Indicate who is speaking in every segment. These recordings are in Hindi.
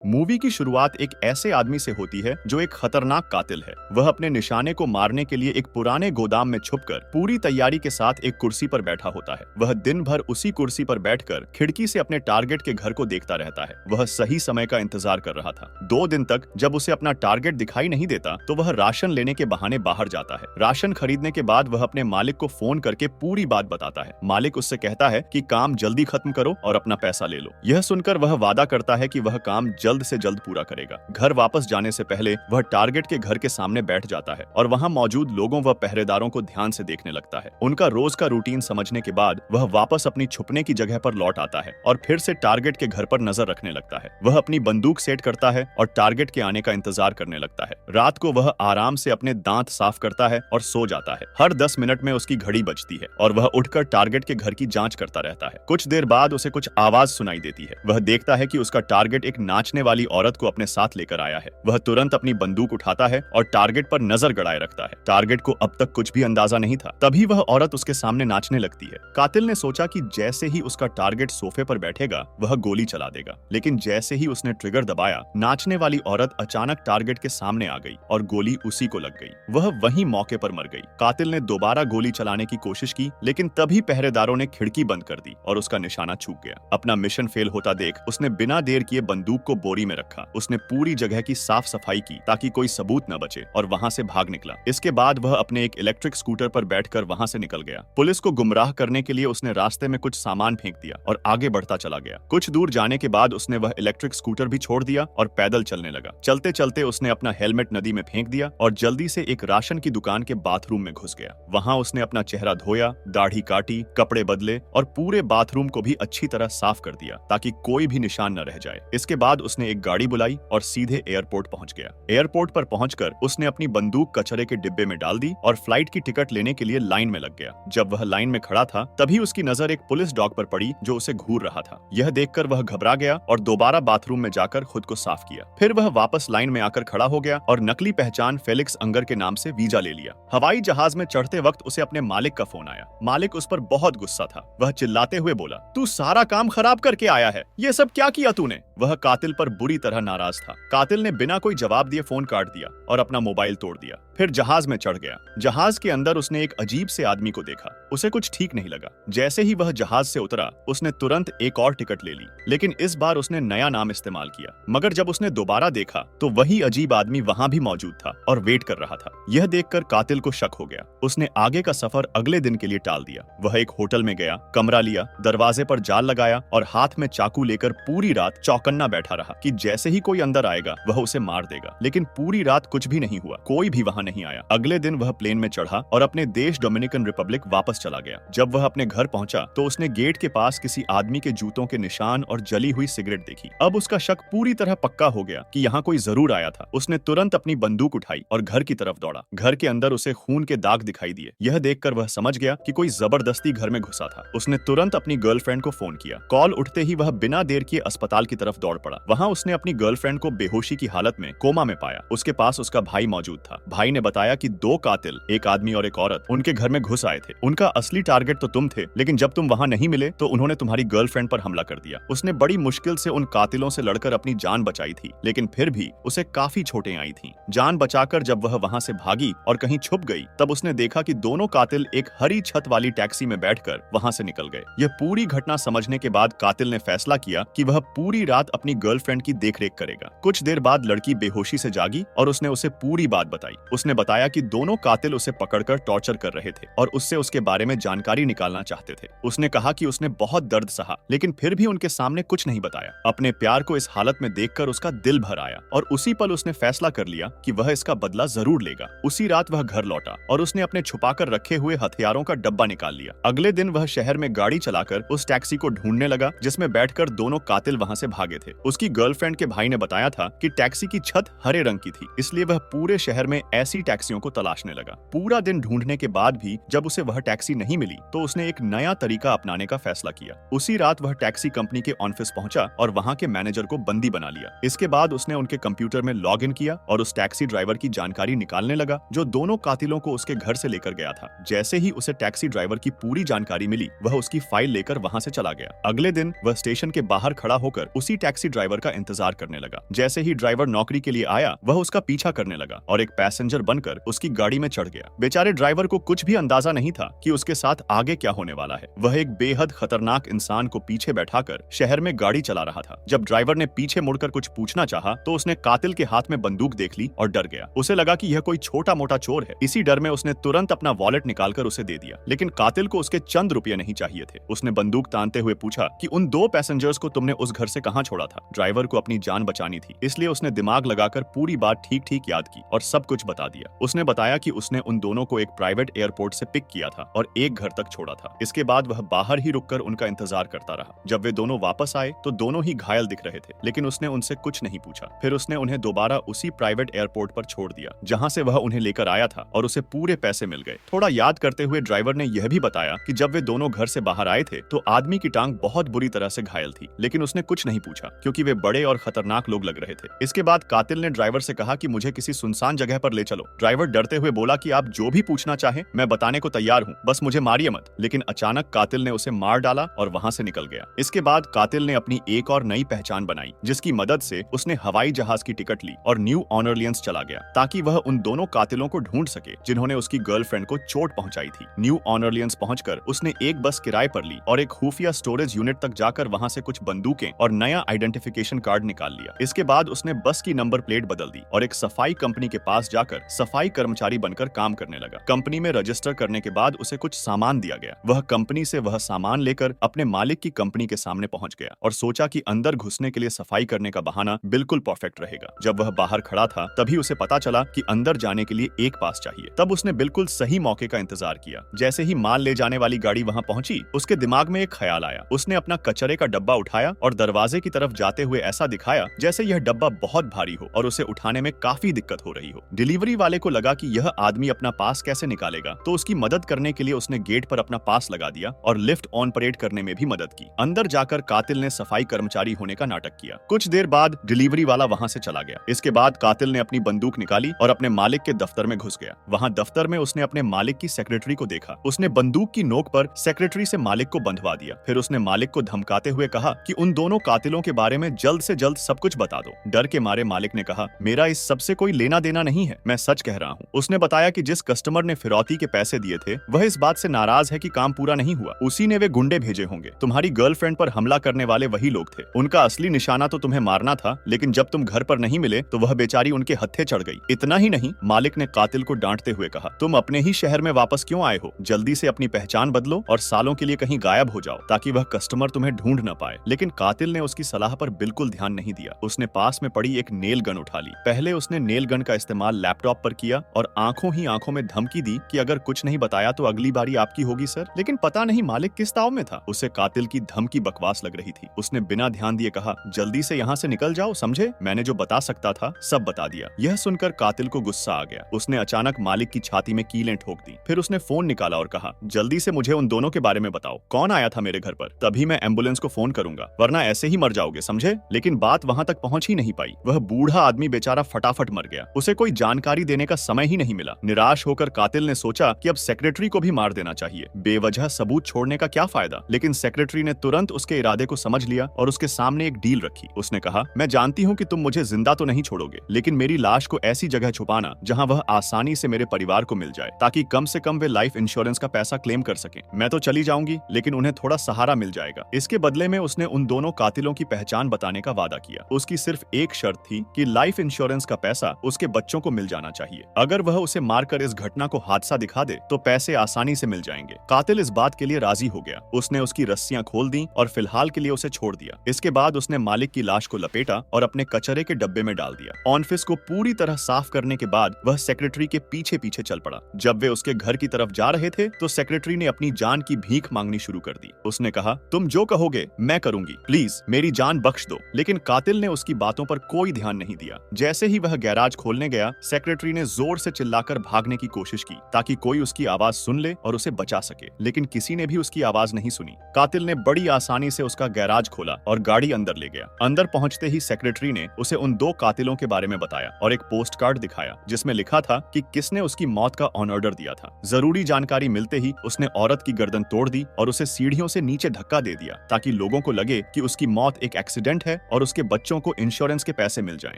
Speaker 1: मूवी की शुरुआत एक ऐसे आदमी से होती है जो एक खतरनाक कातिल है। वह अपने निशाने को मारने के लिए एक पुराने गोदाम में छुपकर पूरी तैयारी के साथ एक कुर्सी पर बैठा होता है। वह दिन भर उसी कुर्सी पर बैठकर खिड़की से अपने टारगेट के घर को देखता रहता है। वह सही समय का इंतजार कर रहा था। 2 दिन तक जब उसे अपना टारगेट दिखाई नहीं देता तो वह राशन लेने के बहाने बाहर जाता है। राशन खरीदने के बाद वह अपने मालिक को फोन करके पूरी बात बताता है। मालिक उससे कहता है कि काम जल्दी खत्म करो और अपना पैसा ले लो। यह सुनकर वह वादा करता है कि वह काम जल्द से जल्द पूरा करेगा। घर वापस जाने से पहले वह टारगेट के घर के सामने बैठ जाता है और वहां मौजूद लोगों व पहरेदारों को ध्यान से देखने लगता है। उनका रोज का रूटीन समझने के बाद वह वापस अपनी छुपने की जगह पर लौट आता है और फिर से टारगेट के घर पर नजर रखने लगता है। वह अपनी बंदूक सेट करता है और टारगेट के आने का इंतजार करने लगता है। रात को वह आराम से अपने दांत साफ करता है और सो जाता है। हर 10 मिनट में उसकी घड़ी बजती है और वह उठकर टारगेट के घर की जांच करता रहता है। कुछ देर बाद उसे कुछ आवाज सुनाई देती है। वह देखता है कि उसका टारगेट एक नाचने वाली औरत को अपने साथ लेकर आया है। वह तुरंत अपनी बंदूक उठाता है और टारगेट पर नजर गड़ाए रखता है। टारगेट को अब तक कुछ भी अंदाजा नहीं था। तभी वह औरत उसके सामने नाचने लगती है। कातिल ने सोचा कि जैसे ही उसका टारगेट सोफे पर बैठेगा वह गोली चला देगा, लेकिन जैसे ही उसने ट्रिगर दबाया नाचने वाली औरत अचानक टारगेट के सामने आ गई और गोली उसी को लग गई। वह वहीं मौके पर मर गई। कातिल ने दोबारा गोली चलाने की कोशिश की, लेकिन तभी पहरेदारों ने खिड़की बंद कर दी और उसका निशाना चूक गया। अपना मिशन फेल होता देख उसने बिना देर किए बंदूक को बोरी में रखा। उसने पूरी जगह की साफ सफाई की ताकि कोई सबूत न बचे और वहां से भाग निकला। इसके बाद वह अपने एक इलेक्ट्रिक स्कूटर पर बैठकर वहां से निकल गया। पुलिस को गुमराह करने के लिए उसने रास्ते में कुछ सामान फेंक दिया और आगे बढ़ता चला गया। कुछ दूर जाने के बाद उसने वह इलेक्ट्रिक स्कूटर भी छोड़ दिया और पैदल चलने लगा। चलते चलते उसने अपना हेलमेट नदी में फेंक दिया और जल्दी से एक राशन की दुकान के बाथरूम में घुस गया। वहां उसने अपना चेहरा धोया, दाढ़ी काटी, कपड़े बदले और पूरे बाथरूम को भी अच्छी तरह साफ कर दिया ताकि कोई भी निशान न रह जाए। इसके बाद उसने एक गाड़ी बुलाई और सीधे एयरपोर्ट पहुंच गया। एयरपोर्ट पर पहुंचकर उसने अपनी बंदूक कचरे के डिब्बे में डाल दी और फ्लाइट की टिकट लेने के लिए लाइन में लग गया। जब वह लाइन में खड़ा था तभी उसकी नजर एक पुलिस डॉग पर पड़ी जो उसे घूर रहा था। यह देखकर वह घबरा गया और दोबारा बाथरूम में जाकर खुद को साफ किया। फिर वह वापस लाइन में आकर खड़ा हो गया और नकली पहचान फेलिक्स अंगर के नाम से वीजा ले लिया। हवाई जहाज में चढ़ते वक्त उसे अपने मालिक का फोन आया। मालिक उस पर बहुत गुस्सा था। वह चिल्लाते हुए बोला, तू सारा काम खराब करके आया है, ये सब क्या किया तूने? वह कातिल पर बुरी तरह नाराज था। कातिल ने बिना कोई जवाब दिए फोन काट दिया और अपना मोबाइल तोड़ दिया। फिर जहाज में चढ़ गया। जहाज के अंदर उसने एक अजीब से आदमी को देखा। उसे कुछ ठीक नहीं लगा। जैसे ही वह जहाज से उतरा उसने तुरंत एक और टिकट ले ली, लेकिन इस बार उसने नया नाम इस्तेमाल किया। मगर जब उसने दोबारा देखा तो वही अजीब आदमी वहां भी मौजूद था और वेट कर रहा था। यह देखकर कातिल को शक हो गया। उसने आगे का सफर अगले दिन के लिए टाल दिया। वह एक होटल में गया, कमरा लिया, दरवाजे पर जाल लगाया और हाथ में चाकू लेकर पूरी रात चौकन्ना बैठा रहा कि जैसे ही कोई अंदर आएगा वह उसे मार देगा। लेकिन पूरी रात कुछ भी नहीं हुआ, कोई भी वहां नहीं आया। अगले दिन वह प्लेन में चढ़ा और अपने देश डोमिनिकन रिपब्लिक वापस चला गया। जब वह अपने घर पहुंचा तो उसने गेट के पास किसी आदमी के जूतों के निशान और जली हुई सिगरेट देखी। अब उसका शक पूरी तरह पक्का हो गया कि यहाँ कोई जरूर आया था। उसने तुरंत अपनी बंदूक उठाई और घर की तरफ दौड़ा। घर के अंदर उसे खून के दाग दिखाई दिए। यह देखकर वह समझ गया कि कोई जबरदस्ती घर में घुसा था। उसने तुरंत अपनी गर्लफ्रेंड को फोन किया। कॉल उठते ही वह बिना देर किए अस्पताल की तरफ दौड़ पड़ा। वहां उसने अपनी गर्लफ्रेंड को बेहोशी की हालत में कोमा में पाया। उसके पास उसका भाई मौजूद था। भाई ने बताया कि 2 कातिल, एक आदमी और एक औरत, उनके घर में घुस आए थे। उनका असली टारगेट तो तुम थे, लेकिन जब तुम वहां नहीं मिले तो उन्होंने तुम्हारी गर्लफ्रेंड पर हमला कर दिया। उसने बड़ी मुश्किल से उन कातिलों से लड़कर अपनी जान बचाई थी, लेकिन फिर भी उसे काफी चोटें आई थीं। जान बचाकर जब वह वहां से भागी और कहीं छुप गई तब उसने देखा कि दोनों कातिल एक हरी छत वाली टैक्सी में बैठकर वहां से निकल गए। यह पूरी घटना समझने के बाद कातिल ने फैसला किया कि वह पूरी रात अपनी गर्लफ्रेंड की देखरेख करेगा। कुछ देर बाद लड़की बेहोशी से जागी और उसने उसे पूरी बात बताई। उसने बताया कि दोनों कातिल उसे पकड़कर टॉर्चर कर रहे थे और उससे उसके बारे में जानकारी निकालना चाहते थे। उसने कहा कि उसने बहुत दर्द सहा, लेकिन फिर भी उनके सामने कुछ नहीं बताया। अपने प्यार को इस हालत में देखकर उसका दिल भर आया और उसी पल उसने फैसला कर लिया कि वह इसका बदला जरूर लेगा। उसी रात वह घर लौटा और उसने अपने छुपाकर रखे हुए हथियारों का डब्बा निकाल लिया। अगले दिन वह शहर में गाड़ी चलाकर उस टैक्सी को ढूंढने लगा जिसमें बैठकर दोनों कातिल वहां से भागे थे। उसकी गर्लफ्रेंड के भाई ने बताया था कि टैक्सी की छत हरे रंग की थी, इसलिए वह पूरे शहर में ऐसे ऐसी टैक्सियों को तलाशने लगा। पूरा दिन ढूंढने के बाद भी जब उसे वह टैक्सी नहीं मिली तो उसने एक नया तरीका अपनाने का फैसला किया। उसी रात वह टैक्सी कंपनी के ऑफिस पहुंचा और वहां के मैनेजर को बंदी बना लिया। इसके बाद उसने उनके कंप्यूटर में लॉग इन किया और उस टैक्सी ड्राइवर की जानकारी निकालने लगा जो दोनों कातिलों को उसके घर से लेकर गया था। जैसे ही उसे टैक्सी ड्राइवर की पूरी जानकारी मिली, वह उसकी फाइल लेकर वहां से चला गया। अगले दिन वह स्टेशन के बाहर खड़ा होकर उसी टैक्सी ड्राइवर का इंतजार करने लगा। जैसे ही ड्राइवर नौकरी के लिए आया, वह उसका पीछा करने लगा और एक पैसेंजर बनकर उसकी गाड़ी में चढ़ गया। बेचारे ड्राइवर को कुछ भी अंदाजा नहीं था कि उसके साथ आगे क्या होने वाला है। वह एक बेहद खतरनाक इंसान को पीछे बैठाकर शहर में गाड़ी चला रहा था। जब ड्राइवर ने पीछे मुड़कर कुछ पूछना चाहा तो उसने कातिल के हाथ में बंदूक देख ली और डर गया। उसे लगा कि यह कोई छोटा मोटा चोर है। इसी डर में उसने तुरंत अपना वॉलेट निकालकर उसे दे दिया, लेकिन कातिल को उसके चंद रुपये नहीं चाहिए थे। उसने बंदूक तानते हुए पूछा कि उन 2 पैसेंजर्स को तुमने उस घर से कहां छोड़ा था। ड्राइवर को अपनी जान बचानी थी, इसलिए उसने दिमाग लगाकर पूरी बात ठीक ठीक याद की और सब कुछ बता दिया। उसने बताया कि उसने उन दोनों को एक प्राइवेट एयरपोर्ट से पिक किया था और एक घर तक छोड़ा था। इसके बाद वह बाहर ही रुककर उनका इंतजार करता रहा। जब वे दोनों वापस आए तो दोनों ही घायल दिख रहे थे, लेकिन उसने उनसे कुछ नहीं पूछा। फिर उसने उन्हें दोबारा उसी प्राइवेट एयरपोर्ट पर छोड़ दिया जहां से वह उन्हें लेकर आया था और उसे पूरे पैसे मिल गए। थोड़ा याद करते हुए ड्राइवर ने यह भी बताया कि जब वे दोनों घर से बाहर आए थे तो आदमी की टांग बहुत बुरी तरह से घायल थी, लेकिन उसने कुछ नहीं पूछा क्योंकि वे बड़े और खतरनाक लोग लग रहे थे। इसके बाद कातिल ने ड्राइवर से कहा कि मुझे किसी सुनसान जगह पर ले चलो। ड्राइवर डरते हुए बोला कि आप जो भी पूछना चाहें मैं बताने को तैयार हूँ, बस मुझे मारिए मत। लेकिन अचानक कातिल ने उसे मार डाला और वहां से निकल गया। इसके बाद कातिल ने अपनी एक और नई पहचान बनाई, जिसकी मदद से उसने हवाई जहाज की टिकट ली और न्यू ऑर्लियंस चला गया ताकि वह उन दोनों कातिलों को ढूंढ सके जिन्होंने उसकी गर्लफ्रेंड को चोट पहुंचाई थी। न्यू ऑर्लियंस पहुंचकर उसने एक बस किराए पर ली और एक खुफिया स्टोरेज यूनिट तक जाकर वहां से कुछ बंदूकें और नया आइडेंटिफिकेशन कार्ड निकाल लिया। इसके बाद उसने बस की नंबर प्लेट बदल दी और एक सफाई कंपनी के पास जाकर सफाई कर्मचारी बनकर काम करने लगा। कंपनी में रजिस्टर करने के बाद उसे कुछ सामान दिया गया। वह कंपनी से वह सामान लेकर अपने मालिक की कंपनी के सामने पहुंच गया और सोचा कि अंदर घुसने के लिए सफाई करने का बहाना बिल्कुल परफेक्ट रहेगा। जब वह बाहर खड़ा था तभी उसे पता चला कि अंदर जाने के लिए एक पास चाहिए। तब उसने बिल्कुल सही मौके का इंतजार किया। जैसे ही माल ले जाने वाली गाड़ी वहां पहुंची, उसके दिमाग में एक ख्याल आया। उसने अपना कचरे का डब्बा उठाया और दरवाजे की तरफ जाते हुए ऐसा दिखाया जैसे यह डब्बा बहुत भारी हो और उसे उठाने में काफी दिक्कत हो रही हो। डिलीवरी वाले को लगा कि यह आदमी अपना पास कैसे निकालेगा, तो उसकी मदद करने के लिए उसने गेट पर अपना पास लगा दिया और लिफ्ट ऑन परेड करने में भी मदद की। अंदर जाकर कातिल ने सफाई कर्मचारी होने का नाटक किया। कुछ देर बाद डिलीवरी वाला वहां से चला गया। इसके बाद कातिल ने अपनी बंदूक निकाली और अपने मालिक के दफ्तर में घुस गया। वहां दफ्तर में उसने अपने मालिक की सेक्रेटरी को देखा। उसने बंदूक की नोक पर सेक्रेटरी से मालिक को बंधवा दिया। फिर उसने मालिक को धमकाते हुए कहा कि उन दोनों कातिलों के बारे में जल्द से जल्द सब कुछ बता दो। डर के मारे मालिक ने कहा, मेरा इस सब से कोई लेना देना नहीं है, मैं सच कह रहा हूँ। उसने बताया कि जिस कस्टमर ने फिरौती के पैसे दिए थे वह इस बात से नाराज है कि काम पूरा नहीं हुआ। उसी ने वे गुंडे भेजे होंगे। तुम्हारी गर्लफ्रेंड पर हमला करने वाले वही लोग थे। उनका असली निशाना तो तुम्हें मारना था, लेकिन जब तुम घर पर नहीं मिले तो वह बेचारी उनके हत्थे चढ़ गई। इतना ही नहीं, मालिक ने कातिल को डांटते हुए कहा, तुम अपने ही शहर में वापस क्यों आए हो? जल्दी से अपनी पहचान बदलो और सालों के लिए कहीं गायब हो जाओ ताकि वह कस्टमर तुम्हें ढूंढ न पाए। लेकिन कातिल ने उसकी सलाह पर बिल्कुल ध्यान नहीं दिया। उसने पास में पड़ी एक नेल गन उठा ली। पहले उसने नेल गन का इस्तेमाल लैपटॉप पर किया और आंखों ही आंखों में धमकी दी कि अगर कुछ नहीं बताया तो अगली बारी आपकी होगी सर। लेकिन पता नहीं मालिक किस ताव में था। उसे कातिल की धमकी बकवास लग रही थी। उसने बिना ध्यान दिए कहा, जल्दी से यहाँ से निकल जाओ, समझे? मैंने जो बता सकता था सब बता दिया। यह सुनकर कातिल को गुस्सा आ गया। उसने अचानक मालिक की छाती में कीलें ठोक दी। फिर उसने फोन निकाला और कहा, जल्दी से मुझे उन दोनों के बारे में बताओ, कौन आया था मेरे घर पर? तभी मैं एम्बुलेंस को फोन करूंगा, वरना ऐसे ही मर जाओगे, समझे? लेकिन बात वहां तक पहुंच ही नहीं पाई। वह बूढ़ा आदमी बेचारा फटाफट मर गया। उसे कोई जानकारी देने का समय ही नहीं मिला। निराश होकर कातिल ने सोचा कि अब सेक्रेटरी को भी मार देना चाहिए। बेवजह सबूत छोड़ने का क्या फायदा? लेकिन सेक्रेटरी ने तुरंत उसके इरादे को समझ लिया और उसके सामने एक डील रखी। उसने कहा, मैं जानती हूँ कि तुम मुझे जिंदा तो नहीं छोड़ोगे, लेकिन मेरी लाश को ऐसी जगह छुपाना जहाँ वह आसानी से मेरे परिवार को मिल जाए, ताकि कम से कम वे लाइफ इंश्योरेंस का पैसा क्लेम कर सकें। मैं तो चली जाऊंगी, लेकिन उन्हें थोड़ा सहारा मिल जाएगा। इसके बदले में उसने उन दोनों कातिलों की पहचान बताने का वादा किया। उसकी सिर्फ एक शर्त थी कि लाइफ इंश्योरेंस का पैसा उसके बच्चों को मिल जाना चाहिए। अगर वह उसे मारकर इस घटना को हादसा दिखा दे तो पैसे आसानी से मिल जाएंगे। कातिल इस बात के लिए राजी हो गया। उसने उसकी रस्सियां खोल दी और फिलहाल के लिए उसे छोड़ दिया। इसके बाद उसने मालिक की लाश को लपेटा और अपने कचरे के डब्बे में डाल दिया। ऑफिस को पूरी तरह साफ करने के बाद वह सेक्रेटरी के पीछे पीछे चल पड़ा। जब वे उसके घर की तरफ जा रहे थे तो सेक्रेटरी ने अपनी जान की भीख मांगनी शुरू कर दी। उसने कहा, तुम जो कहोगे मैं करूंगी, प्लीज मेरी जान बख्श दो। लेकिन कातिल ने उसकी बातों पर कोई ध्यान नहीं दिया। जैसे ही वह गैराज खोलने गया, सेक्रेटरी सेक्रेटरी ने जोर से चिल्लाकर भागने की कोशिश की ताकि कोई उसकी आवाज सुन ले और उसे बचा सके, लेकिन किसी ने भी उसकी आवाज नहीं सुनी। कातिल ने बड़ी आसानी से उसका गैराज खोला और गाड़ी अंदर ले गया। अंदर पहुंचते ही सेक्रेटरी ने उसे उन 2 कातिलों के बारे में बताया और एक पोस्ट कार्ड दिखाया जिसमें लिखा था कि किसने उसकी मौत का ऑन ऑर्डर दिया था। जरूरी जानकारी मिलते ही उसने औरत की गर्दन तोड़ दी और उसे सीढ़ियों से नीचे धक्का दे दिया ताकि लोगों को लगे कि उसकी मौत एक एक्सीडेंट है और उसके बच्चों को इंश्योरेंस के पैसे मिल जाएं।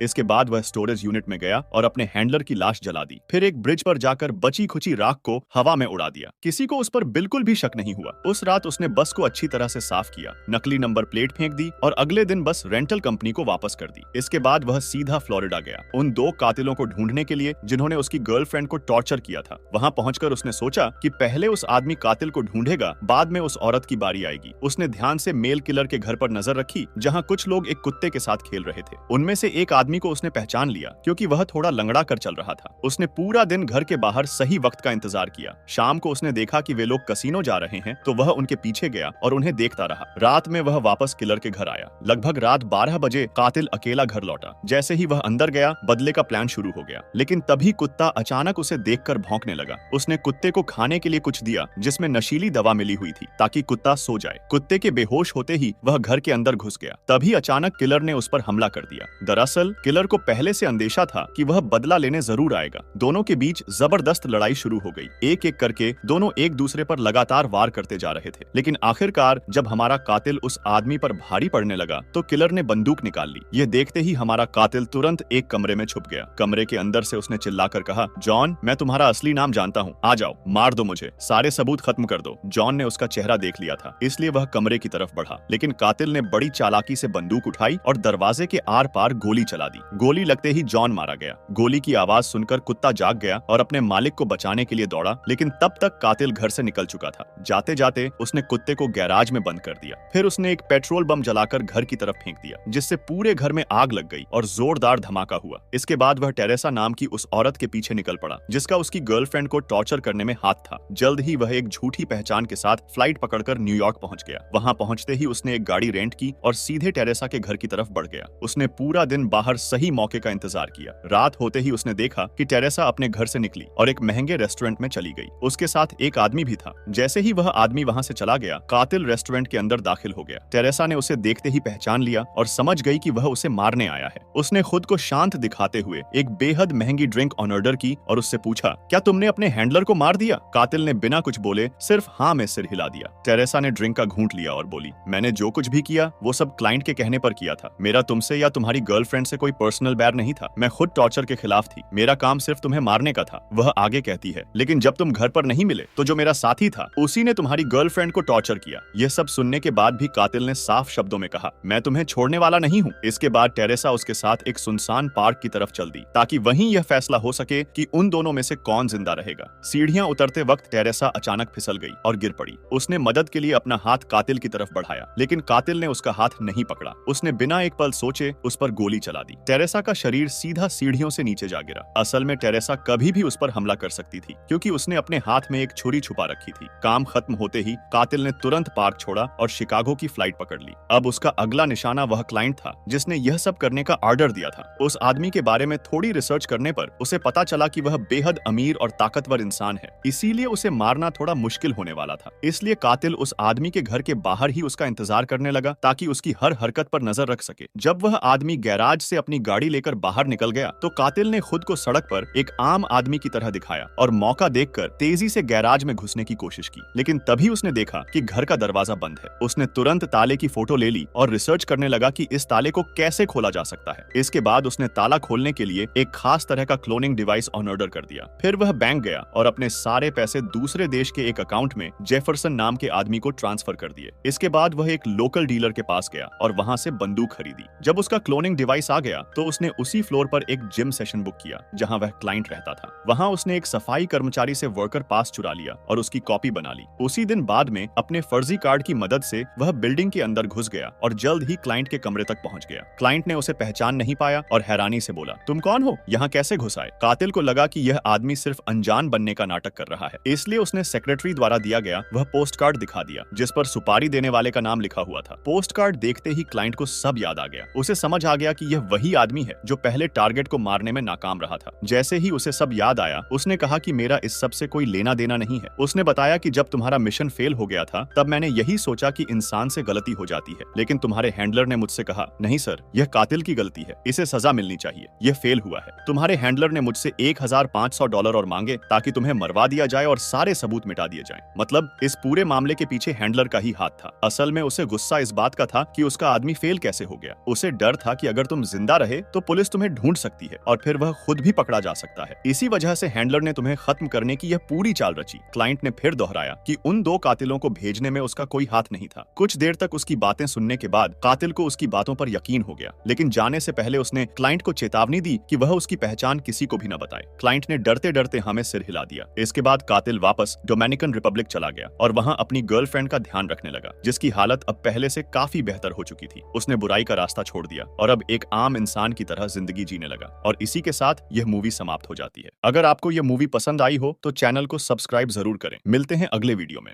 Speaker 1: इसके बाद वह स्टोरेज यूनिट में गया और अपने हैंडलर की लाश जला दी। फिर एक ब्रिज पर जाकर बची खुची राख को हवा में उड़ा दिया। किसी को उस पर बिल्कुल भी शक नहीं हुआ। उस रात उसने बस को अच्छी तरह से साफ किया, नकली नंबर प्लेट फेंक दी और अगले दिन बस रेंटल कंपनी को वापस कर दी। इसके बाद वह सीधा फ्लोरिडा गया उन 2 कातिलों को ढूंढने के लिए जिन्होंने उसकी गर्लफ्रेंड को टॉर्चर किया था। वहां पहुंचकर उसने सोचा कि पहले उस आदमी कातिल को ढूंढेगा, बाद में उस औरत की बारी आएगी। उसने ध्यान से मेल किलर के घर पर नजर रखी जहां कुछ लोग एक कुत्ते के साथ खेल रहे थे। उनमें से एक आदमी को उसने पहचान लिया क्योंकि वह थोड़ा लंगड़ा कर चल रहा था। उसने पूरा दिन घर के बाहर सही वक्त का इंतजार किया। शाम को उसने देखा कि वे लोग कसीनो जा रहे हैं तो वह उनके पीछे गया और उन्हें देखता रहा। रात में वह वापस किलर के घर आया। लगभग रात 12 बजे कातिल अकेला घर लौटा। जैसे ही वह अंदर गया, बदले का प्लान शुरू हो गया, लेकिन तभी कुत्ता अचानक उसे देखकर भौंकने लगा। उसने कुत्ते को खाने के लिए कुछ दिया जिसमें नशीली दवा मिली हुई थी ताकि कुत्ता सो जाए। कुत्ते के बेहोश होते ही वह घर के अंदर घुस गया। तभी अचानक किलर ने उस पर हमला कर दिया। दरअसल किलर को पहले से अंदेशा था कि वह बदला लेने जरूर आएगा। दोनों के बीच जबरदस्त लड़ाई शुरू हो गई। एक एक करके दोनों एक दूसरे पर लगातार वार करते जा रहे थे, लेकिन आखिरकार जब हमारा कातिल उस आदमी पर भारी पड़ने लगा तो किलर ने बंदूक निकाल ली। यह देखते ही हमारा कातिल तुरंत एक कमरे में छुप गया। कमरे के अंदर से उसने चिल्लाकर कहा, जॉन, मैं तुम्हारा असली नाम जानता हूँ, आ जाओ, मार दो मुझे, सारे सबूत खत्म कर दो। जॉन ने उसका चेहरा देख लिया था, इसलिए वह कमरे की तरफ बढ़ा, लेकिन कातिल ने बड़ी चालाकी से बंदूक उठाई और दरवाजे के आर पार गोली चला दी। गोली लगते ही जॉन मारा गया। गोली की आवाज सुनकर कुत्ता जाग गया और अपने मालिक को बचाने के लिए दौड़ा, लेकिन तब तक कातिल घर से निकल चुका था। जाते जाते उसने कुत्ते को गैराज में बंद कर दिया। फिर उसने एक पेट्रोल बम जलाकर घर की तरफ फेंक दिया, जिससे पूरे घर में आग लग गई और जोरदार धमाका हुआ। इसके बाद वह टेरेसा नाम की उस औरत के पीछे निकल पड़ा जिसका उसकी गर्लफ्रेंड को टॉर्चर करने में हाथ था। जल्द ही वह एक झूठी पहचान के साथ फ्लाइट पकड़कर न्यूयॉर्क पहुंच गया। वहां पहुंचते ही उसने एक गाड़ी रेंट की और सीधे टेरेसा के घर की तरफ बढ़ गया। उसने पूरा दिन बाहर सही मौके का इंतजार किया। रात होते ही उसने देखा कि टेरेसा अपने घर से निकली और एक महंगे रेस्टोरेंट में चली गई। उसके साथ एक आदमी भी था। जैसे ही वह आदमी वहां से चला गया, कातिल रेस्टोरेंट के अंदर दाखिल हो गया। टेरेसा ने उसे देखते ही पहचान लिया और समझ गई कि वह उसे मारने आया है। उसने खुद को शांत दिखाते हुए एक बेहद महंगी ड्रिंक ऑन ऑर्डर की और उससे पूछा, क्या तुमने अपने हैंडलर को मार दिया? कातिल ने बिना कुछ बोले सिर्फ हाँ में सिर हिला दिया। टेरेसा ने ड्रिंक का घूंट लिया और बोली, मैंने जो कुछ भी किया वो सब क्लाइंट के कहने पर किया था। मेरा तुमसे या तुम्हारी गर्लफ्रेंड से कोई पर्सनल बैर नहीं था। मैं खुद टॉर्चर के खिलाफ थी। मेरा काम सिर्फ तुम्हें मारने का था। वह आगे कहती है, लेकिन जब तुम घर पर नहीं मिले तो जो मेरा साथी था उसी ने तुम्हारी गर्लफ्रेंड को टॉर्चर किया। यह सब सुनने के बाद भी कातिल ने साफ शब्दों में कहा, मैं तुम्हें छोड़ने वाला नहीं हूँ। इसके बाद टेरेसा उसके साथ एक सुनसान पार्क की तरफ चल दी ताकि वहीं यह फैसला हो सके कि उन दोनों में से कौन जिंदा रहेगा। सीढ़ियां उतरते वक्त टेरेसा अचानक फिसल गई और गिर पड़ी। उसने मदद के लिए अपना हाथ कातिल की तरफ बढ़ाया, लेकिन कातिल ने उसका हाथ नहीं पकड़ा। उसने बिना एक पल सोचे उस पर गोली चला दी। टेरेसा का शरीर सीधा सीढ़ियों से नीचे जा गिरा। असल में टेरेसा कभी भी उस पर हमला कर सकती थी क्योंकि उसने अपने हाथ में एक छुरी छुपा रखी थी। काम खत्म होते ही कातिल ने तुरंत पार्क छोड़ा और शिकागो की फ्लाइट पकड़ ली। अब उसका अगला निशाना वह क्लाइंट था जिसने यह सब करने का ऑर्डर दिया था। उस आदमी के बारे में थोड़ी रिसर्च करने पर उसे पता चला कि वह बेहद अमीर और ताकतवर इंसान है, इसीलिए उसे मारना थोड़ा मुश्किल होने वाला था। इसलिए कातिल उस आदमी के घर के बाहर ही उसका इंतजार करने लगा ताकि उसकी हर हरकत पर नजर रख सके। जब वह आदमी गैराज से अपनी गाड़ी लेकर बाहर निकल गया तो कातिल ने खुद को सड़क पर एक आम आदमी की तरह दिखाया और मौका देखकर तेजी से गैराज में घुसने की कोशिश की, लेकिन तभी उसने देखा कि घर का दरवाजा बंद है। उसने तुरंत ताले की फोटो ले ली और रिसर्च करने लगा कि इस ताले को कैसे खोला जा सकता है। इसके बाद उसने ताला खोलने के लिए एक खास तरह का क्लोनिंग डिवाइस ऑन ऑर्डर कर दिया। फिर वह बैंक गया और अपने सारे पैसे दूसरे देश के एक अकाउंट में जेफरसन नाम के आदमी को ट्रांसफर कर दिए। इसके बाद वह एक लोकल डीलर के पास गया और वहां से बंदूक खरीदी। जब उसका क्लोनिंग डिवाइस आ गया तो उसने उसी फ्लोर पर एक जिम सेशन बुक किया जहां वह क्लाइंट रहता था। वहां उसने एक सफाई कर्मचारी से वर्कर पास चुरा लिया और उसकी कॉपी बना ली। उसी दिन बाद में अपने फर्जी कार्ड की मदद से वह बिल्डिंग के अंदर घुस गया और जल्द ही क्लाइंट के कमरे तक पहुंच गया। क्लाइंट ने उसे पहचान नहीं पाया और हैरानी से बोला, तुम कौन हो? यहाँ कैसे घुस आए? कातिल को लगा कि यह आदमी सिर्फ अनजान बनने का नाटक कर रहा है, इसलिए उसने सेक्रेटरी द्वारा दिया गया वह पोस्ट कार्ड दिखा दिया जिस पर सुपारी देने वाले का नाम लिखा हुआ था। पोस्ट कार्ड देखते ही क्लाइंट को सब याद आ गया। उसे समझ आ गया कि यह वही आदमी है जो पहले टारगेट को मारने में नाकाम थाम रहा था। जैसे ही उसे सब याद आया, उसने कहा कि मेरा इस सब से कोई लेना देना नहीं है। उसने बताया कि जब तुम्हारा मिशन फेल हो गया था तब मैंने यही सोचा कि इंसान से गलती हो जाती है, लेकिन तुम्हारे हैंडलर ने मुझसे कहा नहीं सर, यह कातिल की गलती है, इसे सजा मिलनी चाहिए, यह फेल हुआ है। तुम्हारे हैंडलर ने मुझसे $1500 और मांगे ताकि तुम्हें मरवा दिया जाए और सारे सबूत मिटा दिए जाएं। मतलब इस पूरे मामले के पीछे हैंडलर का ही हाथ था। असल में उसे गुस्सा इस बात का था कि उसका आदमी फेल कैसे हो गया। उसे डर था कि अगर तुम जिंदा रहे तो पुलिस तुम्हें ढूंढ सकती है और फिर वह खुद भी पकड़ा जा सकता है। इसी वजह से हैंडलर ने तुम्हें खत्म करने की यह पूरी चाल रची। क्लाइंट ने फिर दोहराया कि उन 2 कातिलों को भेजने में उसका कोई हाथ नहीं था। कुछ देर तक उसकी बातें सुनने के बाद कातिल को उसकी बातों पर यकीन हो गया, लेकिन जाने से पहले उसने क्लाइंट को चेतावनी दी कि वह उसकी पहचान किसी को भी न बताए। क्लाइंट ने डरते डरते हमें सिर हिला दिया। इसके बाद कातिल वापस डोमिनिकन रिपब्लिक चला गया और वहां अपनी गर्लफ्रेंड का ध्यान रखने लगा, जिसकी हालत अब पहले से काफी बेहतर हो चुकी थी। उसने बुराई का रास्ता छोड़ दिया और अब एक आम इंसान की तरह जिंदगी जीने लगा। और इसी के साथ यह मूवी समाप्त हो जाती है। अगर आपको यह मूवी पसंद आई हो तो चैनल को सब्सक्राइब जरूर करें। मिलते हैं अगले वीडियो में।